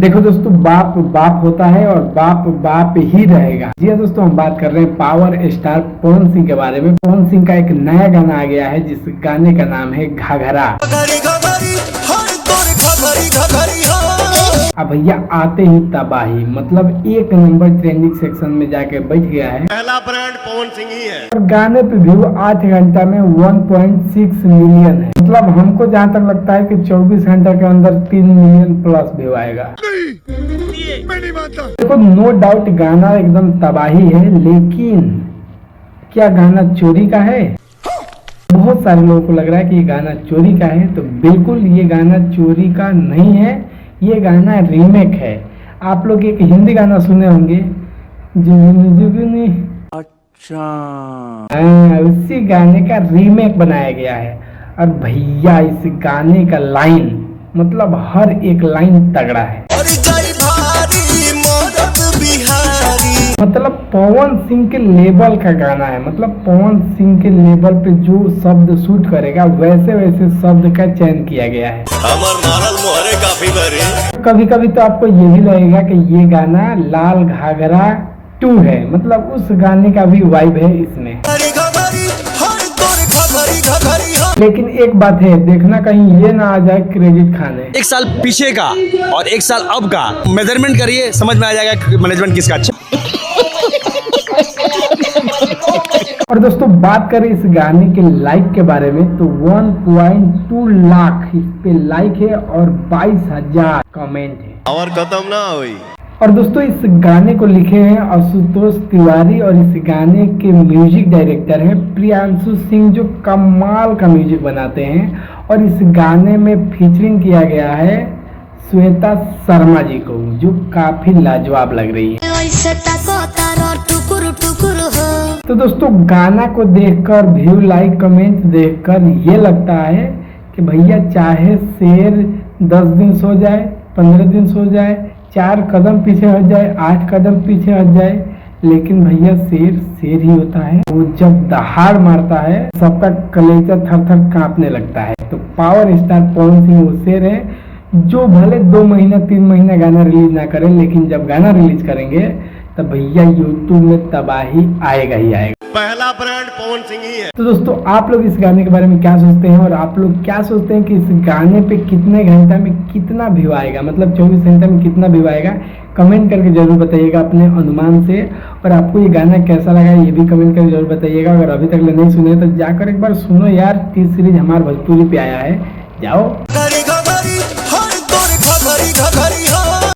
देखो दोस्तों, बाप बाप होता है और बाप बाप ही रहेगा। जी हाँ दोस्तों, हम बात कर रहे हैं पावर स्टार पवन सिंह के बारे में। पवन सिंह का एक नया गाना आ गया है, जिस गाने का नाम है घाघरा। अब भैया आते ही तबाही, मतलब एक नंबर ट्रेंडिंग सेक्शन में जाके बैठ गया है। पहला ब्रांड पवन सिंह ही है। और गाने पे व्यू 8 घंटा में 1.6 मिलियन है। मतलब हमको जहाँ तक लगता है कि 24 घंटा के अंदर 3 मिलियन प्लस व्यू आएगा। देखो, नो डाउट गाना एकदम तबाही है, लेकिन क्या गाना चोरी का है? बहुत सारे लोगों को लग रहा है कि ये गाना चोरी का है, तो बिल्कुल ये गाना चोरी का नहीं है। ये गाना रीमेक है। आप लोग एक हिंदी गाना सुने होंगे, जुगनी जुगनी, अच्छा, उसी गाने का रीमेक बनाया गया है। और भैया इस गाने का लाइन, मतलब हर एक लाइन तगड़ा है। मतलब पवन सिंह के लेवल का गाना है। मतलब पवन सिंह के लेवल पे जो शब्द शूट करेगा वैसे वैसे शब्द का चयन किया गया है। कभी कभी तो आपको ये भी लगेगा कि ये गाना लाल घाघरा 2 है। मतलब उस गाने का भी वाइब है इसमें। लेकिन एक बात है, देखना कहीं ये ना आ जाए क्रेडिट खाने। एक साल पीछे का और एक साल अब का मेजरमेंट करिए, समझ में आ जाएगा मैनेजमेंट किसका अच्छा। और दोस्तों, बात करें इस गाने के लाइक के बारे में, तो 1.2 लाख इस पे लाइक है और 22,000 कमेंट है। और खत्म ना हुई। और दोस्तों, इस गाने को लिखे हैं आशुतोष तिवारी और इस गाने के म्यूजिक डायरेक्टर हैं प्रियांशु सिंह, जो कमाल का म्यूजिक बनाते हैं। और इस गाने में फीचरिंग किया गया है श्वेता शर्मा जी को, जो काफी लाजवाब लग रही है। तो दोस्तों, गाना को देखकर, व्यू लाइक कमेंट देखकर ये लगता है कि भैया चाहे शेर 10 दिन सो जाए, 15 दिन सो जाए, 4 कदम पीछे हट जाए, 8 कदम पीछे हट जाए, लेकिन भैया शेर शेर ही होता है। वो जब दहाड़ मारता है सबका कलेजा थर थर कांपने लगता है। तो पावर स्टार पवन सिंह वो शेर है जो भले 2 महीना 3 महीना गाना रिलीज ना करें, लेकिन जब गाना रिलीज करेंगे तब भैया यूट्यूब में तबाही आएगा ही आएगा। पहला ब्रांड पवन सिंह ही है। तो दोस्तों, आप लोग इस गाने के बारे में क्या सोचते हैं? और आप लोग क्या सोचते हैं कि इस गाने पे कितने घंटा में कितना व्यू आएगा? मतलब 24 घंटा में कितना व्यू आएगा? कमेंट करके जरूर बताइएगा अपने अनुमान से। और आपको ये गाना कैसा लगा ये भी कमेंट करके जरूर बताइएगा। अगर अभी तक नहीं सुने तो जाकर एक बार सुनो यार, टी सीरीज हमारे भोजपुरी पे आया है, जाओ।